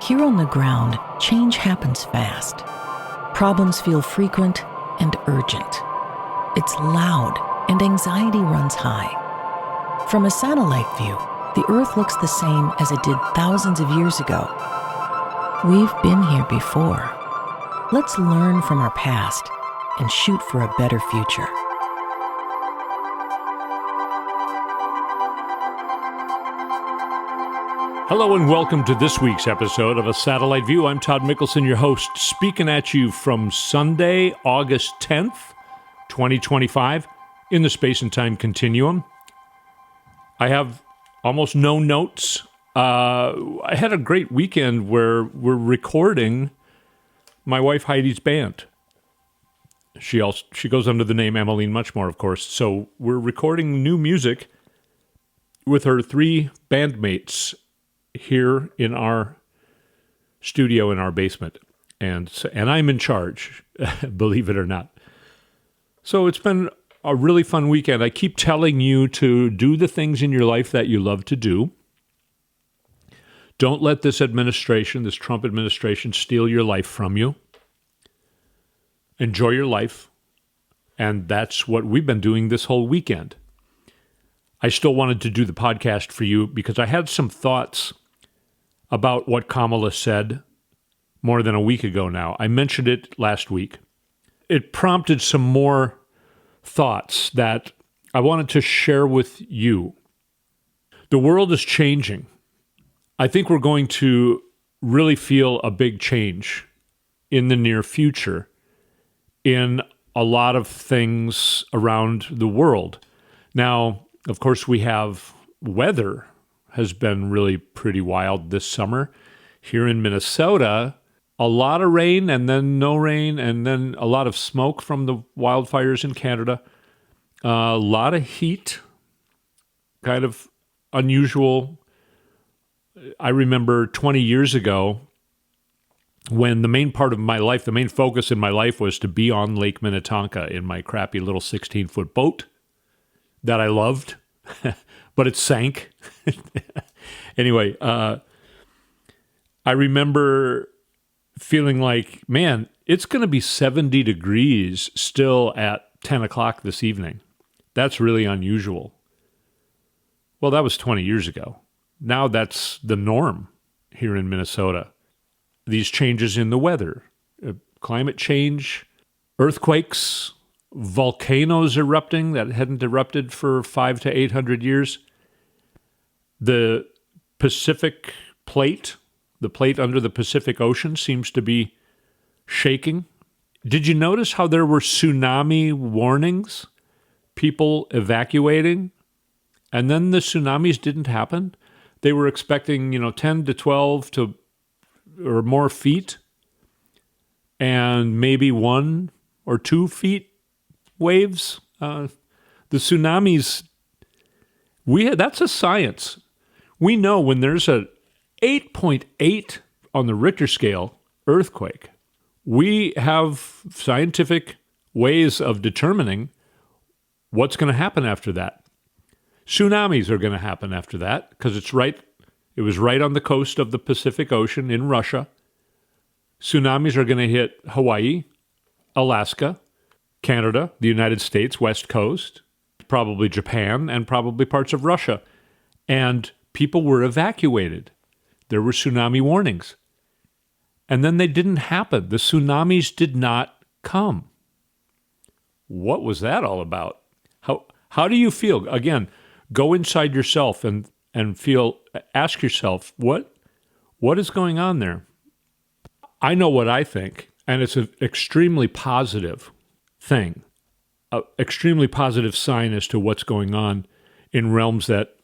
Here on the ground, change happens fast. Problems feel frequent and urgent. It's loud and anxiety runs high. From a satellite view, the Earth looks the same as it did thousands of years ago. We've been here before. Let's learn from our past and shoot for a better future. Hello and welcome to this week's episode of A Satellite View. I'm Todd Mickelson, your host, speaking at you from Sunday, August 10th, 2025, in the space and time continuum. I have almost no notes. I had a great weekend where we're recording my wife Heidi's band. She goes under the name Emmeline Muchmore, of course. So we're recording new music with her three bandmates here in our studio in our basement. And I'm in charge, believe it or not. So it's been a really fun weekend. I keep telling you to do the things in your life that you love to do. Don't let this administration, this Trump administration, steal your life from you. Enjoy your life. And that's what we've been doing this whole weekend. I still wanted to do the podcast for you because I had some thoughts about what Kamala said more than a week ago now. I mentioned it last week. It prompted some more thoughts that I wanted to share with you. The world is changing. I think we're going to really feel a big change in the near future in a lot of things around the world. Now, of course, we have weather has been really pretty wild this summer. Here in Minnesota, a lot of rain and then no rain and then a lot of smoke from the wildfires in Canada. A lot of heat, kind of unusual. I remember 20 years ago when the main part of my life, the main focus in my life was to be on Lake Minnetonka in my crappy little 16-foot boat that I loved. But it sank. Anyway, I remember feeling like, man, it's going to be 70 degrees still at 10 o'clock this evening. That's really unusual. Well, that was 20 years ago. Now that's the norm here in Minnesota. These changes in the weather, climate change, earthquakes, volcanoes erupting that hadn't erupted for 500 to 800 years. The Pacific plate, the plate under the Pacific Ocean, seems to be shaking. Did you notice how there were tsunami warnings? People evacuating? And then the tsunamis didn't happen? They were expecting, 10 to 12 to or more feet and maybe 1 or 2 feet waves. The tsunamis, that's a science. We know when there's a 8.8 on the Richter scale earthquake, we have scientific ways of determining what's going to happen after that. Tsunamis are going to happen after that because it was right on the coast of the Pacific Ocean in Russia. Tsunamis are going to hit Hawaii, Alaska, Canada, the United States, West Coast, probably Japan, and probably parts of Russia. And people were evacuated. There were tsunami warnings. And then they didn't happen. The tsunamis did not come. What was that all about? How do you feel? Again, go inside yourself and ask yourself, what is going on there? I know what I think, and it's an extremely positive thing, an extremely positive sign as to what's going on in realms that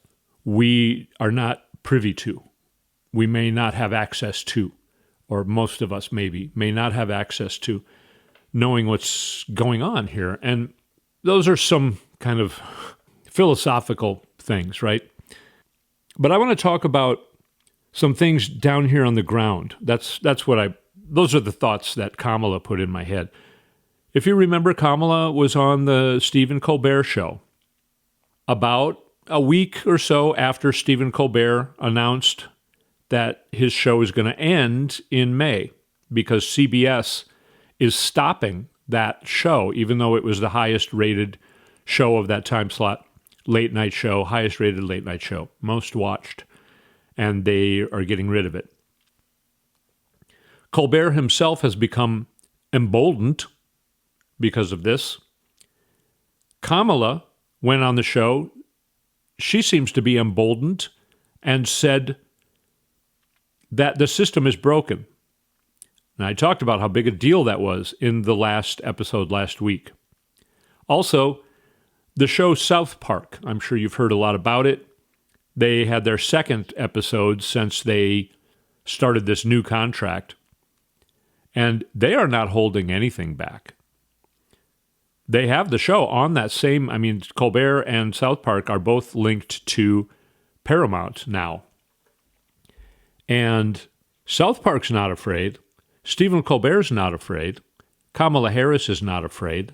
we are not privy to. We may not have access to, or most of us maybe may not have access to knowing what's going on here. And those are some kind of philosophical things, right? But I want to talk about some things down here on the ground. Those are the thoughts that Kamala put in my head. If you remember, Kamala was on the Stephen Colbert show about a week or so after Stephen Colbert announced that his show is going to end in May because CBS is stopping that show, even though it was the highest rated show of that time slot, late night show, highest rated late night show, most watched, and they are getting rid of it. Colbert himself has become emboldened because of this. Kamala went on the show. She seems to be emboldened and said that the system is broken. And I talked about how big a deal that was in the last episode last week. Also, the show South Park, I'm sure you've heard a lot about it. They had their second episode since they started this new contract. And they are not holding anything back. They have the show on that same, Colbert and South Park are both linked to Paramount now. And South Park's not afraid. Stephen Colbert's not afraid. Kamala Harris is not afraid.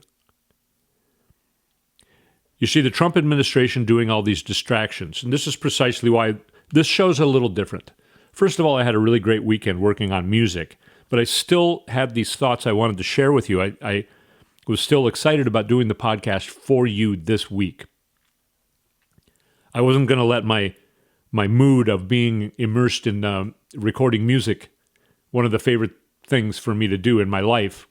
You see the Trump administration doing all these distractions, and this is precisely why this show's a little different. First of all, I had a really great weekend working on music, but I still had these thoughts I wanted to share with you. I was still excited about doing the podcast for you this week. I wasn't going to let my mood of being immersed in recording music, one of the favorite things for me to do in my life,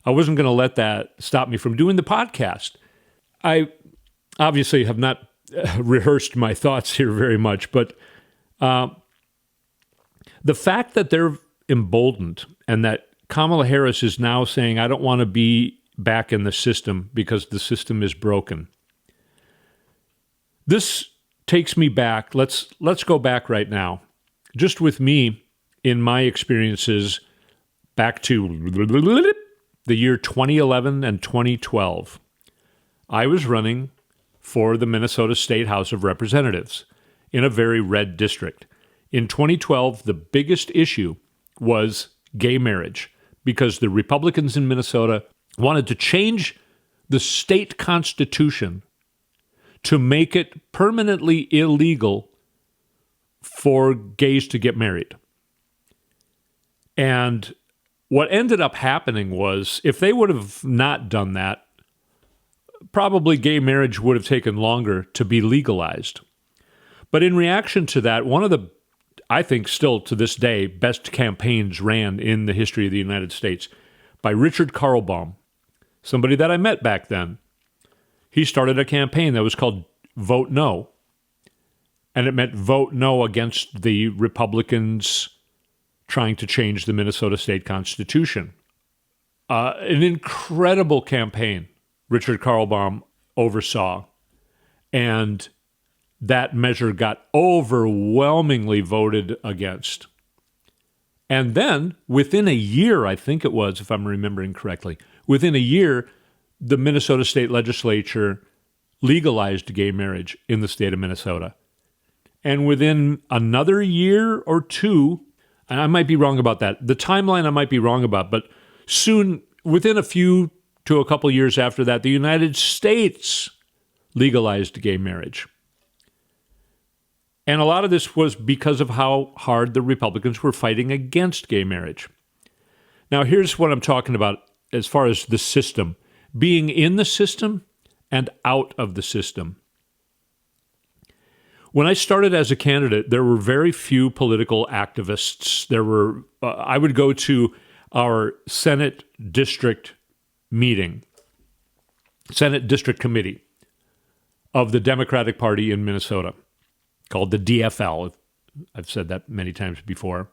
I wasn't going to let that stop me from doing the podcast. I obviously have not rehearsed my thoughts here very much, but the fact that they're emboldened and that Kamala Harris is now saying, I don't want to be back in the system because the system is broken. This takes me back. Let's go back right now. Just with me, in my experiences, back to the year 2011 and 2012. I was running for the Minnesota State House of Representatives in a very red district. In 2012, the biggest issue was gay marriage because the Republicans in Minnesota wanted to change the state constitution to make it permanently illegal for gays to get married. And what ended up happening was, if they would have not done that, probably gay marriage would have taken longer to be legalized. But in reaction to that, one of the, I think still to this day, best campaigns ran in the history of the United States by Richard Karlbaum, somebody that I met back then. He started a campaign that was called Vote No. And it meant vote no against the Republicans trying to change the Minnesota state constitution. An incredible campaign Richard Karlbaum oversaw. And that measure got overwhelmingly voted against. And then, within a year, I think it was, if I'm remembering correctly, within a year, the Minnesota state legislature legalized gay marriage in the state of Minnesota. And within another year or two, and I might be wrong about that, the timeline I might be wrong about, but soon, within a few to a couple years after that, the United States legalized gay marriage. And a lot of this was because of how hard the Republicans were fighting against gay marriage. Now, here's what I'm talking about as far as the system. Being in the system and out of the system. When I started as a candidate, there were very few political activists. I would go to our Senate district meeting, Senate District Committee of the Democratic Party in Minnesota, called the DFL. I've said that many times before.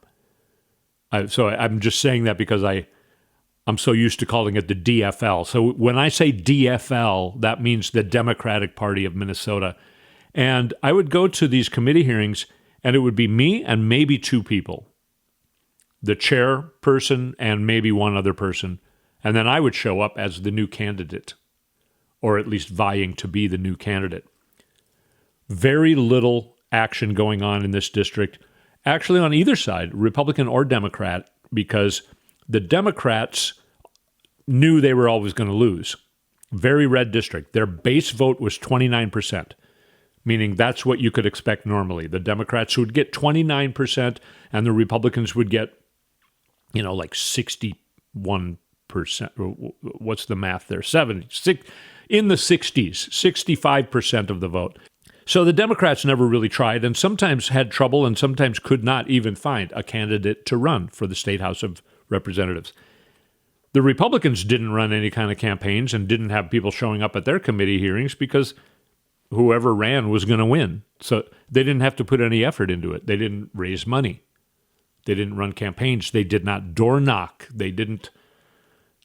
So I'm just saying that because I'm so used to calling it the DFL. So when I say DFL, that means the Democratic Party of Minnesota. And I would go to these committee hearings, and it would be me and maybe two people, the chairperson and maybe one other person. And then I would show up as the new candidate, or at least vying to be the new candidate. Very little action going on in this district, actually on either side, Republican or Democrat, because the Democrats knew they were always going to lose. Very red district. Their base vote was 29%. meaning that's what you could expect normally. The Democrats would get 29% and the Republicans would get, like 61%. What's the math there? 76, in the 60s, 65% of the vote. So the Democrats never really tried and sometimes had trouble and sometimes could not even find a candidate to run for the State House of Representatives. The Republicans didn't run any kind of campaigns and didn't have people showing up at their committee hearings because whoever ran was going to win. So they didn't have to put any effort into it. They didn't raise money. They didn't run campaigns. They did not door knock. They didn't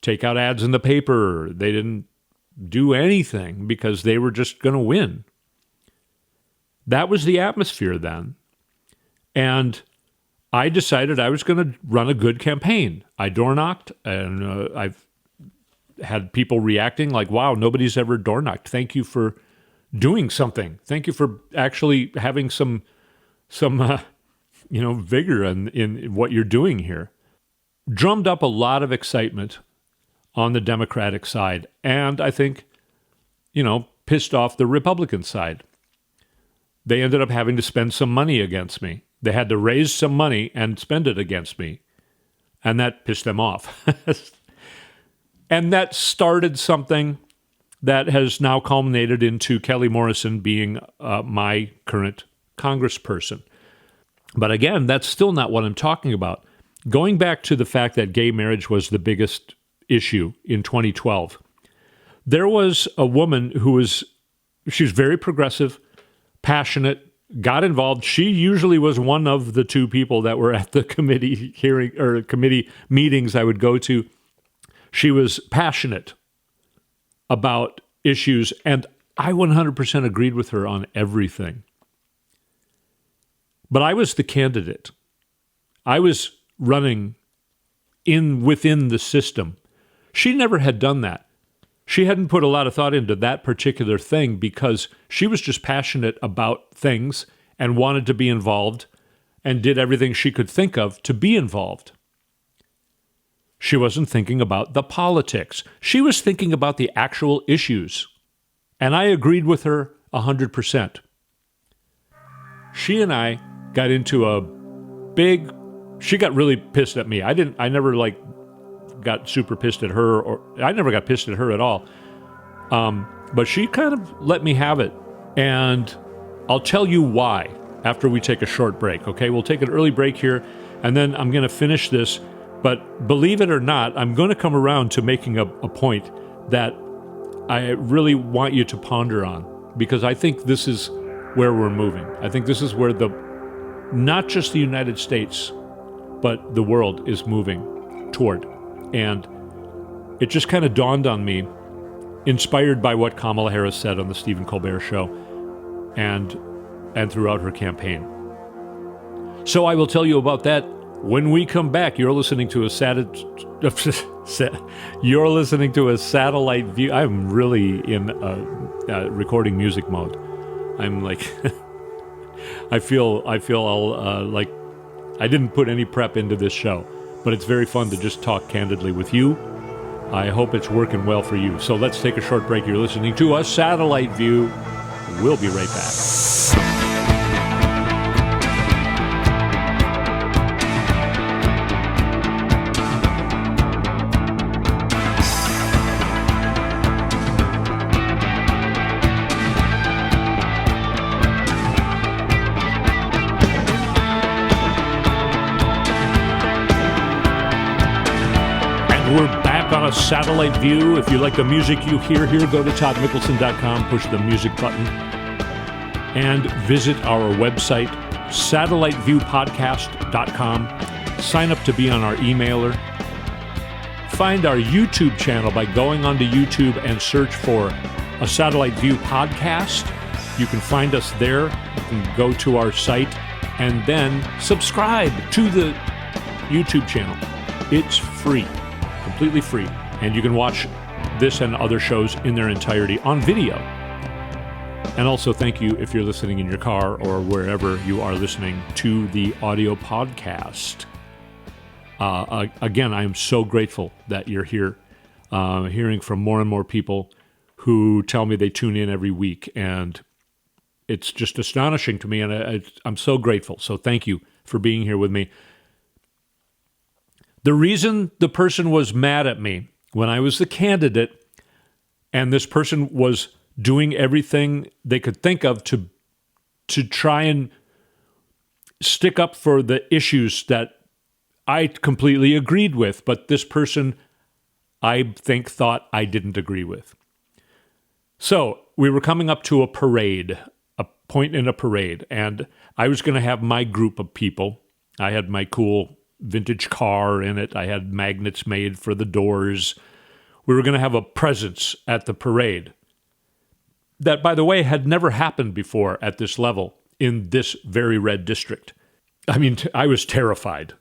take out ads in the paper. They didn't do anything because they were just going to win. That was the atmosphere then. And I decided I was going to run a good campaign. I door knocked, and I've had people reacting like, wow, nobody's ever door knocked. Thank you for doing something. Thank you for actually having some vigor in what you're doing here. Drummed up a lot of excitement on the Democratic side, and I think, pissed off the Republican side. They ended up having to spend some money against me. They had to raise some money and spend it against me, and that pissed them off. And that started something that has now culminated into Kelly Morrison being my current congressperson. But again, that's still not what I'm talking about. Going back to the fact that gay marriage was the biggest issue in 2012, there was a woman she was very progressive, passionate, got involved. She usually was one of the two people that were at the committee hearing or committee meetings I would go to. She was passionate about issues, and I 100% agreed with her on everything. But I was the candidate. I was running within the system. She never had done that. She hadn't put a lot of thought into that particular thing because she was just passionate about things and wanted to be involved and did everything she could think of to be involved. She wasn't thinking about the politics. She was thinking about the actual issues. And I agreed with her 100%. She and I got into she got really pissed at me. I never got super pissed at her, or I never got pissed at her at all. But she kind of let me have it. And I'll tell you why after we take a short break, okay? We'll take an early break here, and then I'm going to finish this. But believe it or not, I'm going to come around to making a point that I really want you to ponder on, because I think this is where we're moving. I think this is where not just the United States, but the world is moving toward. And it just kind of dawned on me, inspired by what Kamala Harris said on the Stephen Colbert Show and throughout her campaign. So I will tell you about that when we come back. You're listening to a satellite view. I'm really in recording music mode. I'm like, I feel all like I didn't put any prep into this show. But it's very fun to just talk candidly with you. I hope it's working well for you. So let's take a short break. You're listening to a satellite view. We'll be right back. We're back on a satellite view. If you like the music you hear here, go to toddmickelson.com, push the music button, and visit our website, satelliteviewpodcast.com. Sign up to be on our emailer. Find our YouTube channel by going onto YouTube and search for a Satellite View Podcast. You can find us there. You can go to our site and then subscribe to the YouTube channel. It's free. Completely free, and you can watch this and other shows in their entirety on video. And also thank you if you're listening in your car or wherever you are listening to the audio podcast. Again, I am so grateful that you're here, hearing from more and more people who tell me they tune in every week, and it's just astonishing to me, and I'm so grateful. So thank you for being here with me. The reason the person was mad at me when I was the candidate, and this person was doing everything they could think of to try and stick up for the issues that I completely agreed with, but this person, I think, thought I didn't agree with. So we were coming up to a parade, a point in a parade, and I was going to have my group of people. I had my cool vintage car in it. I had magnets made for the doors. We were going to have a presence at the parade that, by the way, had never happened before at this level in this very red district. I mean, I was terrified,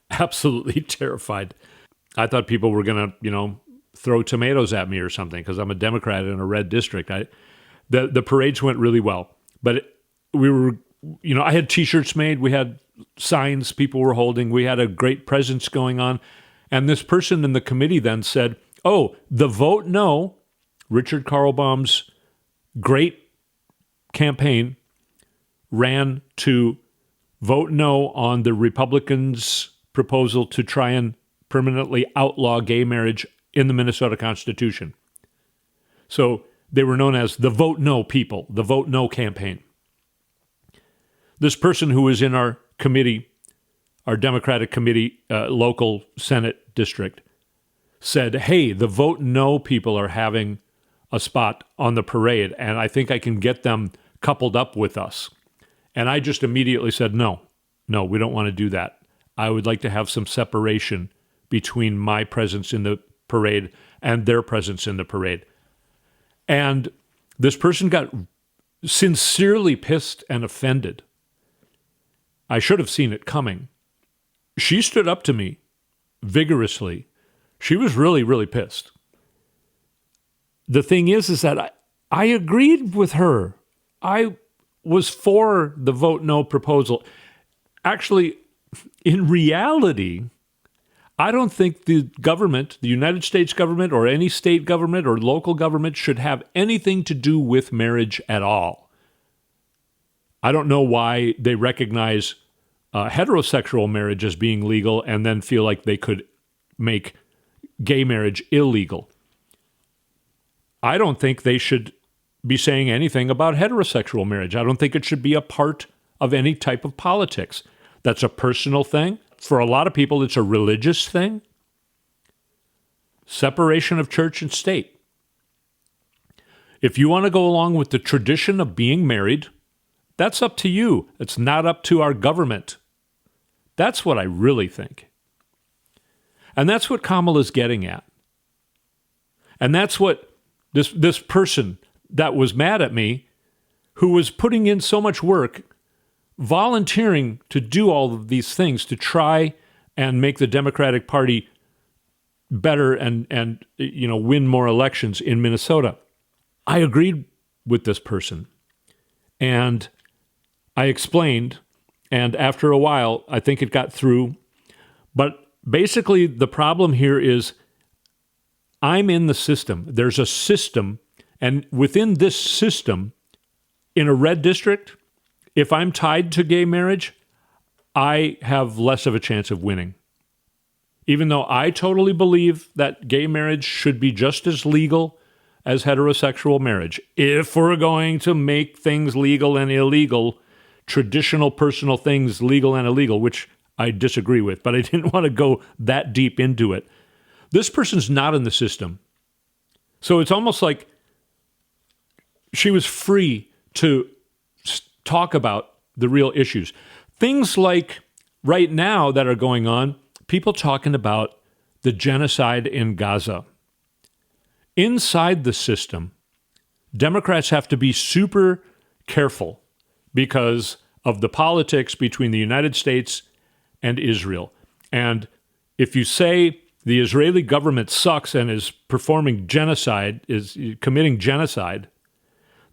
absolutely terrified. I thought people were going to, throw tomatoes at me or something because I'm a Democrat in a red district. The parades went really well, but we were, I had T-shirts made. We had signs people were holding. We had a great presence going on. And this person in the committee then said, oh, the vote no, Richard Karlbaum's great campaign ran to vote no on the Republicans' proposal to try and permanently outlaw gay marriage in the Minnesota Constitution. So they were known as the Vote No people, the Vote No campaign. This person who was in our committee, our Democratic committee, local Senate district, said, hey, the Vote No people are having a spot on the parade, and I think I can get them coupled up with us. And I just immediately said, no, we don't want to do that. I would like to have some separation between my presence in the parade and their presence in the parade. And this person got sincerely pissed and offended. I should have seen it coming. She stood up to me vigorously. She was really, really pissed. The thing is that I agreed with her. I was for the vote no proposal. Actually, in reality, I don't think the government, the United States government or any state government or local government should have anything to do with marriage at all. I don't know why they recognize heterosexual marriage as being legal and then feel like they could make gay marriage illegal. I don't think they should be saying anything about heterosexual marriage. I don't think it should be a part of any type of politics. That's a personal thing. For a lot of people, it's a religious thing. Separation of church and state. If you want to go along with the tradition of being married, that's up to you. It's not up to our government. That's what I really think. And that's what Kamala's getting at. And that's what this person that was mad at me, who was putting in so much work, volunteering to do all of these things to try and make the Democratic Party better and win more elections in Minnesota. I agreed with this person. And I explained, and after a while, I think it got through. But basically, the problem here is I'm in the system. There's a system, and within this system, in a red district, if I'm tied to gay marriage, I have less of a chance of winning. Even though I totally believe that gay marriage should be just as legal as heterosexual marriage. If we're going to make things legal and illegal, traditional personal things legal and illegal, which I disagree with, but I didn't want to go that deep into it. This person's not in the system. So it's almost like she was free to talk about the real issues. Things like right now that are going on, people talking about the genocide in Gaza. Inside the system, Democrats have to be super careful because of the politics between the United States and Israel. And if you say the Israeli government sucks and is performing genocide, is committing genocide,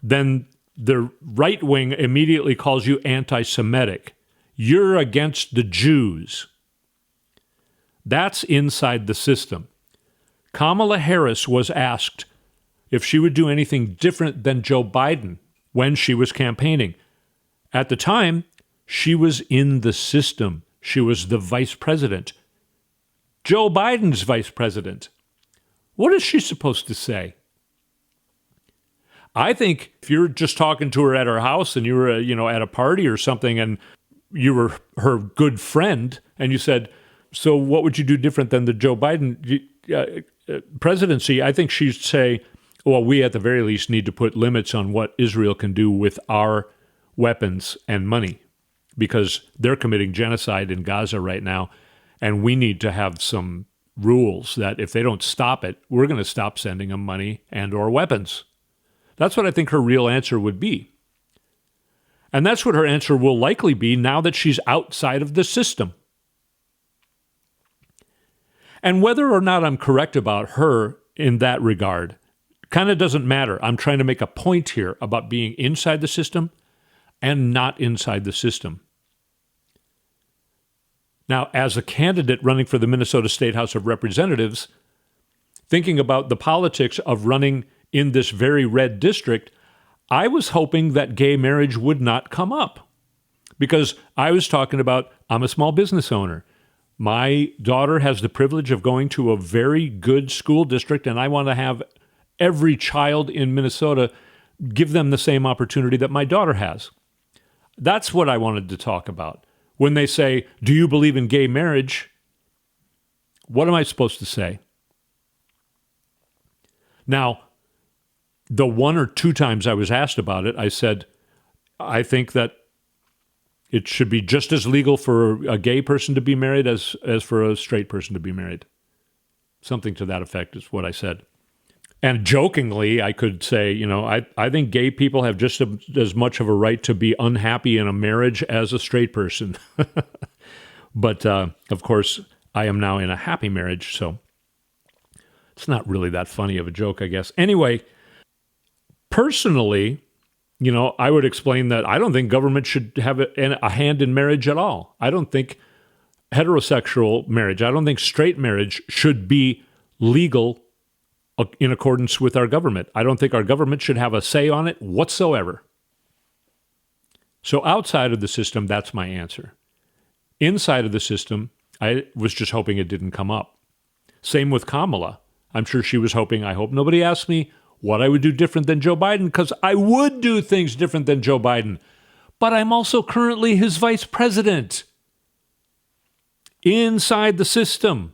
then the right wing immediately calls you anti-Semitic. You're against the Jews. That's inside the system. Kamala Harris was asked if she would do anything different than Joe Biden when she was campaigning. At the time, she was in the system. She was the vice president. Joe Biden's vice president. What is she supposed to say? I think if you're just talking to her at her house and you were, at a party or something and you were her good friend and you said, so what would you do different than the Joe Biden presidency? I think she'd say, well, we at the very least need to put limits on what Israel can do with our weapons and money because they're committing genocide in Gaza right now. And we need to have some rules that if they don't stop it, we're going to stop sending them money and or weapons. That's what I think her real answer would be. And that's what her answer will likely be now that she's outside of the system. And whether or not I'm correct about her in that regard kind of doesn't matter. I'm trying to make a point here about being inside the system and not inside the system. Now, as a candidate running for the Minnesota State House of Representatives, thinking about the politics of running in this very red district, I was hoping that gay marriage would not come up because I was talking about I'm a small business owner. My daughter has the privilege of going to a very good school district, and I want to have every child in Minnesota give them the same opportunity that my daughter has. That's what I wanted to talk about. When they say, do you believe in gay marriage? What am I supposed to say? Now, the one or two times I was asked about it, I said, I think that it should be just as legal for a gay person to be married as for a straight person to be married. Something to that effect is what I said. And jokingly, I could say, I think gay people have just as much of a right to be unhappy in a marriage as a straight person. But, of course, I am now in a happy marriage, so it's not really that funny of a joke, I guess. Anyway, personally, I would explain that I don't think government should have a hand in marriage at all. I don't think heterosexual marriage, I don't think straight marriage should be legal in accordance with our government. I don't think our government should have a say on it whatsoever. So outside of the system, that's my answer. Inside of the system, I was just hoping it didn't come up. Same with Kamala. I'm sure she was hoping, I hope nobody asks me what I would do different than Joe Biden, because I would do things different than Joe Biden. But I'm also currently his vice president. Inside the system.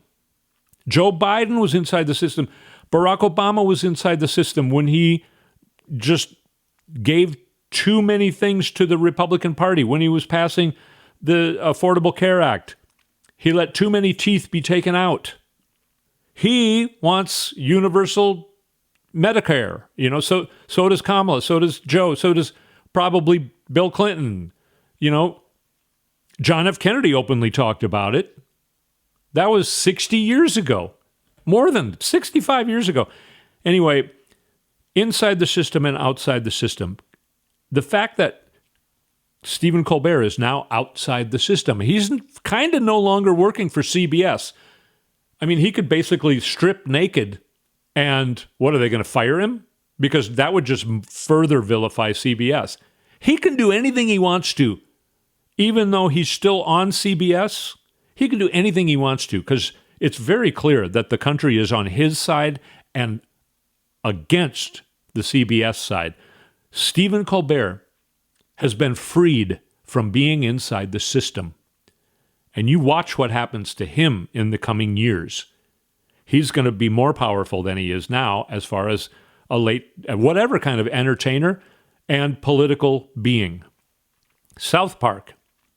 Joe Biden was inside the system. Barack Obama was inside the system when he just gave too many things to the Republican Party. When he was passing the Affordable Care Act, he let too many teeth be taken out. He wants universal Medicare. So does Kamala, so does Joe, so does probably Bill Clinton. John F. Kennedy openly talked about it. That was 60 years ago. More than 65 years ago. Anyway, inside the system and outside the system, the fact that Stephen Colbert is now outside the system, he's kind of no longer working for CBS. I mean, he could basically strip naked and what, are they going to fire him? Because that would just further vilify CBS. He can do anything he wants to. Even though he's still on CBS, he can do anything he wants to because it's very clear that the country is on his side and against the CBS side. Stephen Colbert has been freed from being inside the system. And you watch what happens to him in the coming years. He's going to be more powerful than he is now as far as whatever kind of entertainer and political being. South Park,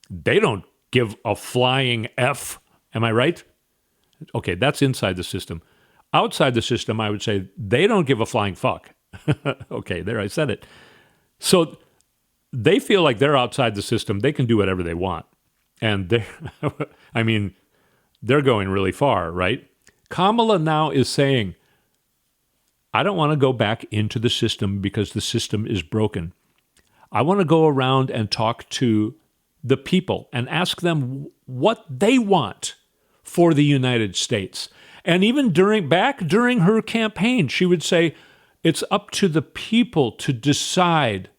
they don't give a flying F. Am I right? Okay, that's inside the system. Outside the system, I would say they don't give a flying fuck. Okay, there, I said it. So they feel like they're outside the system. They can do whatever they want. And they're going really far, right? Kamala now is saying, I don't want to go back into the system because the system is broken. I want to go around and talk to the people and ask them what they want for the United States. And even during her campaign, she would say, it's up to the people to decide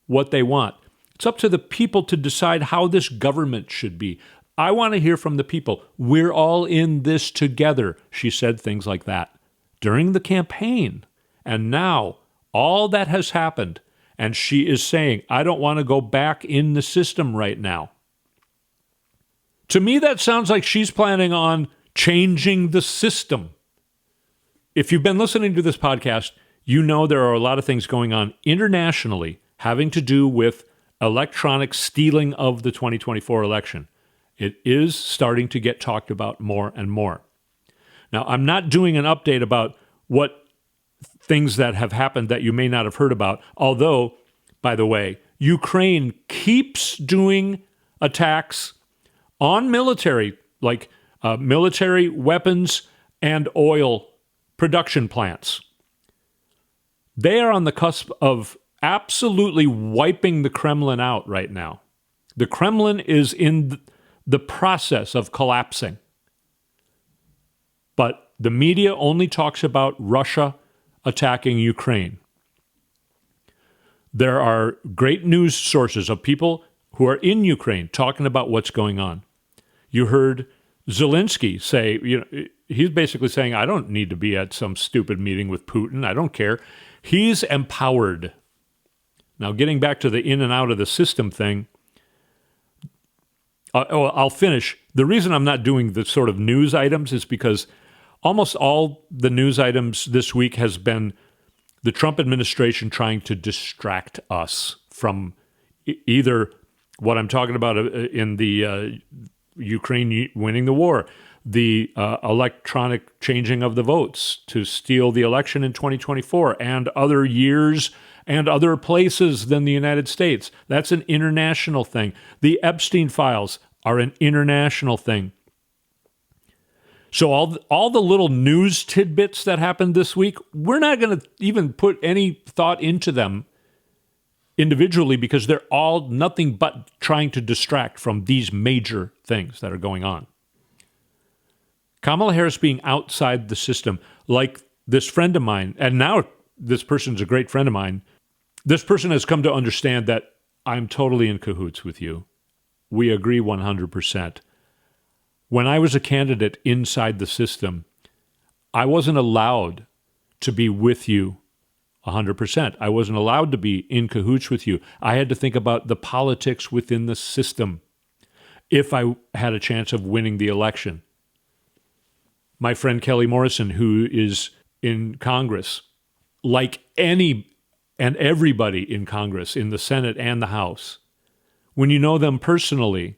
what they want. It's up to the people to decide how this government should be. I want to hear from the people. We're all in this together. She said things like that during the campaign. And now all that has happened. And she is saying, I don't want to go back in the system right now. To me, that sounds like she's planning on changing the system. If you've been listening to this podcast, you know there are a lot of things going on internationally having to do with electronic stealing of the 2024 election. It is starting to get talked about more and more. Now, I'm not doing an update about what things that have happened that you may not have heard about, although, by the way, Ukraine keeps doing attacks on military, like military weapons and oil production plants. They are on the cusp of absolutely wiping the Kremlin out right now. The Kremlin is in the process of collapsing. But the media only talks about Russia attacking Ukraine. There are great news sources of people who are in Ukraine talking about what's going on. You heard Zelensky say, he's basically saying, I don't need to be at some stupid meeting with Putin. I don't care. He's empowered. Now, getting back to the in and out of the system thing, I'll finish. The reason I'm not doing the sort of news items is because almost all the news items this week has been the Trump administration trying to distract us from either what I'm talking about in the Ukraine winning the war, the electronic changing of the votes to steal the election in 2024, and other years and other places than the United States. That's an international thing. The Epstein files are an international thing. So all the little news tidbits that happened this week, we're not going to even put any thought into them individually because they're all nothing but trying to distract from these major things that are going on. Kamala Harris being outside the system, like this friend of mine, and now this person's a great friend of mine, this person has come to understand that I'm totally in cahoots with you. We agree 100%. When I was a candidate inside the system, I wasn't allowed to be with you 100%. I wasn't allowed to be in cahoots with you. I had to think about the politics within the system if I had a chance of winning the election. My friend Kelly Morrison, who is in Congress, like any and everybody in Congress, in the Senate and the House, when you know them personally,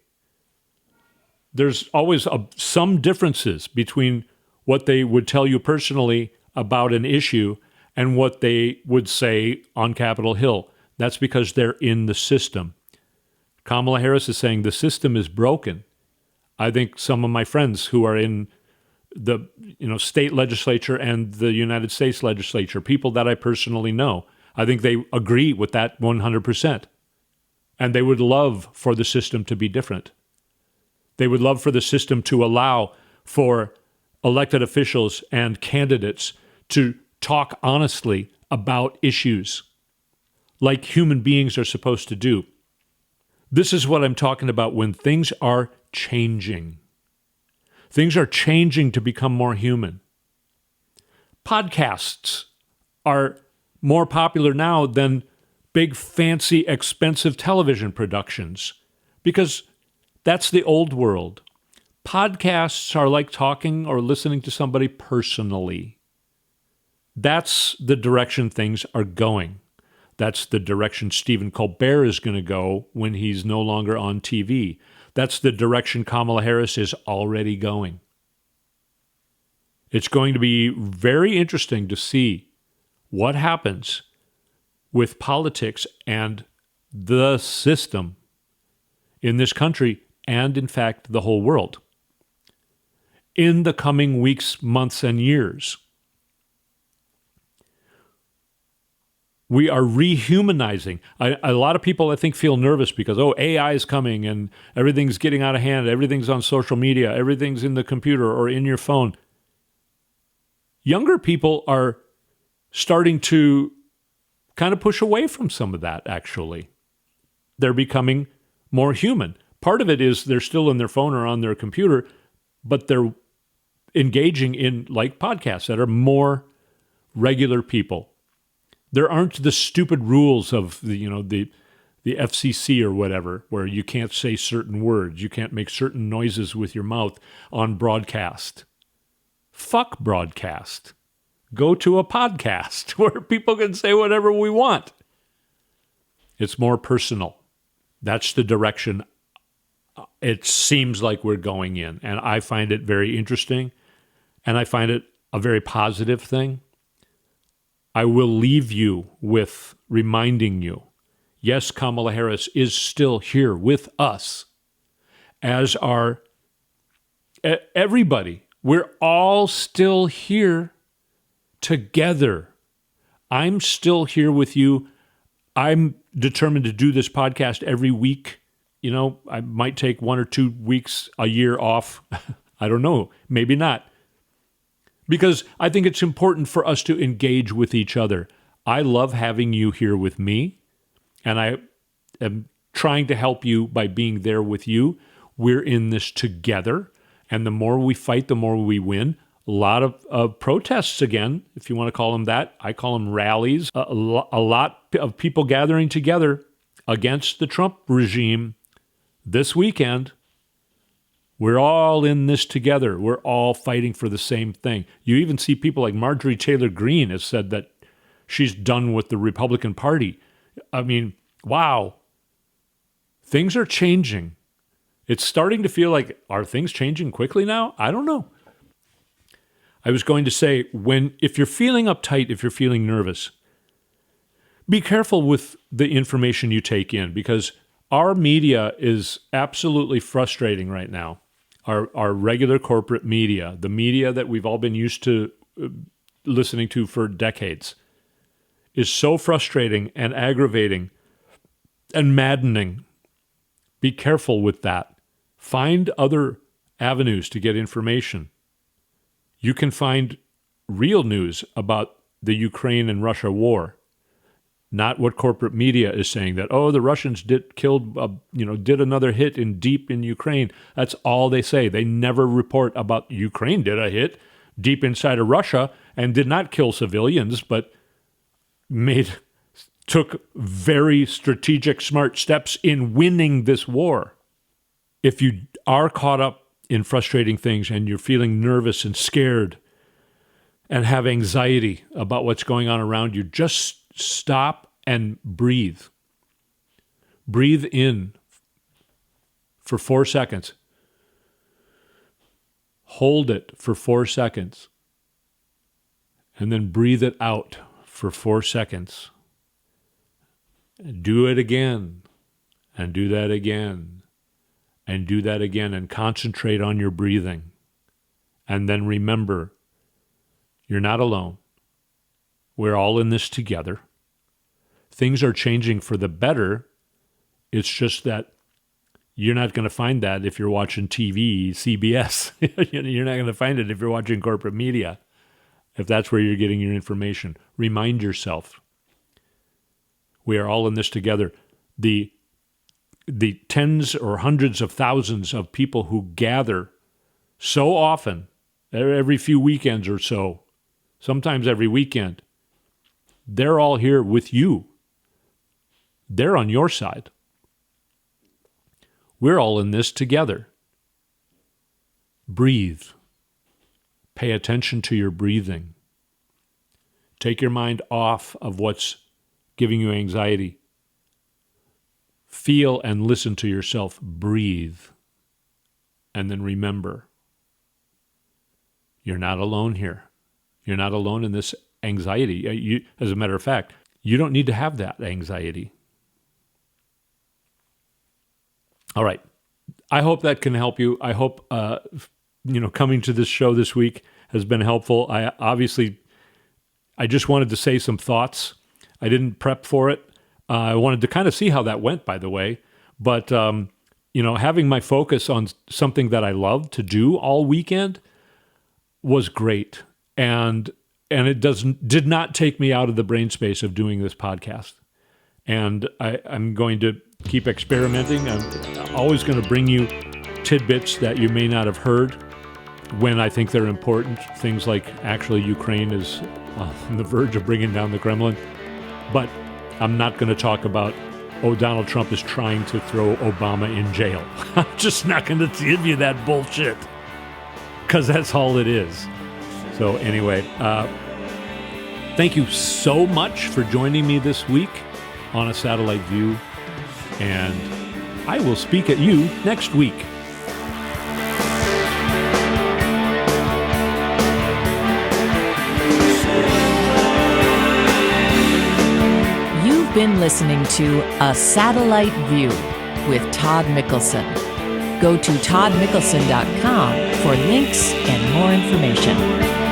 there's always some differences between what they would tell you personally about an issue and what they would say on Capitol Hill. That's because they're in the system. Kamala Harris is saying the system is broken. I think some of my friends who are in the state legislature and the United States legislature, people that I personally know, I think they agree with that 100%. And they would love for the system to be different. They would love for the system to allow for elected officials and candidates to talk honestly about issues like human beings are supposed to do. This is what I'm talking about when things are changing. Things are changing to become more human. Podcasts are more popular now than big, fancy, expensive television productions because that's the old world. Podcasts are like talking or listening to somebody personally. That's the direction things are going. That's the direction Stephen Colbert is going to go when he's no longer on TV. That's the direction Kamala Harris is already going. It's going to be very interesting to see what happens with politics and the system in this country and, in fact, the whole world in the coming weeks, months, and years. We are rehumanizing. A lot of people, I think, feel nervous because, AI is coming and everything's getting out of hand. Everything's on social media. Everything's in the computer or in your phone. Younger people are starting to kind of push away from some of that, actually. they're becoming more human. Part of it is they're still in their phone or on their computer, but they're engaging in like podcasts that are more regular people. There aren't the stupid rules of the FCC or whatever, where you can't say certain words, you can't make certain noises with your mouth on broadcast. Fuck broadcast. Go to a podcast where people can say whatever we want. It's more personal. That's the direction it seems like we're going in. And I find it very interesting. And I find it a very positive thing. I will leave you with reminding you, yes, Kamala Harris is still here with us, as are everybody. We're all still here together. I'm still here with you. I'm determined to do this podcast every week. I might take 1 or 2 weeks a year off. I don't know. Maybe not. Because I think it's important for us to engage with each other. I love having you here with me, and I am trying to help you by being there with you. We're in this together, and the more we fight, the more we win. A lot of protests again, if you want to call them that. I call them rallies. A lot of people gathering together against the Trump regime this weekend. We're all in this together. We're all fighting for the same thing. You even see people like Marjorie Taylor Greene has said that she's done with the Republican Party. I mean, wow. Things are changing. It's starting to feel like, are things changing quickly now? I don't know. I was going to say, if you're feeling uptight, if you're feeling nervous, be careful with the information you take in, because our media is absolutely frustrating right now. Our regular corporate media, the media that we've all been used to listening to for decades, is so frustrating and aggravating and maddening. Be careful with that. Find other avenues to get information. You can find real news about the Ukraine and Russia war, not what corporate media is saying that, the Russians did another hit deep in Ukraine. That's all they say. They never report about Ukraine did a hit deep inside of Russia and did not kill civilians, but took very strategic, smart steps in winning this war. If you are caught up in frustrating things and you're feeling nervous and scared and have anxiety about what's going on around you, just stop and breathe. Breathe in for 4 seconds. Hold it for 4 seconds. And then breathe it out for 4 seconds. Do it again. And do that again. And do that again. And concentrate on your breathing. And then remember, you're not alone. We're all in this together. Things are changing for the better. It's just that you're not going to find that if you're watching TV, CBS. You're not going to find it if you're watching corporate media, if that's where you're getting your information. Remind yourself. We are all in this together. The tens or hundreds of thousands of people who gather so often, every few weekends or so, sometimes every weekend, they're all here with you. They're on your side. We're all in this together. Breathe. Pay attention to your breathing. Take your mind off of what's giving you anxiety. Feel and listen to yourself. Breathe. And then remember, you're not alone here. You're not alone in this anxiety. As a matter of fact, you don't need to have that anxiety. All right. I hope that can help you. I hope, coming to this show this week has been helpful. I just wanted to say some thoughts. I didn't prep for it. I wanted to kind of see how that went, by the way. But, having my focus on something that I love to do all weekend was great. And it did not take me out of the brain space of doing this podcast. And I'm going to keep experimenting. I'm always going to bring you tidbits that you may not have heard when I think they're important. Things like actually Ukraine is on the verge of bringing down the Kremlin. But I'm not going to talk about, Donald Trump is trying to throw Obama in jail. I'm just not going to give you that bullshit, because that's all it is. So anyway, thank you so much for joining me this week on A Satellite View, and I will speak at you next week. You've been listening to A Satellite View with Todd Mickelson. Go to toddmickelson.com for links and more information.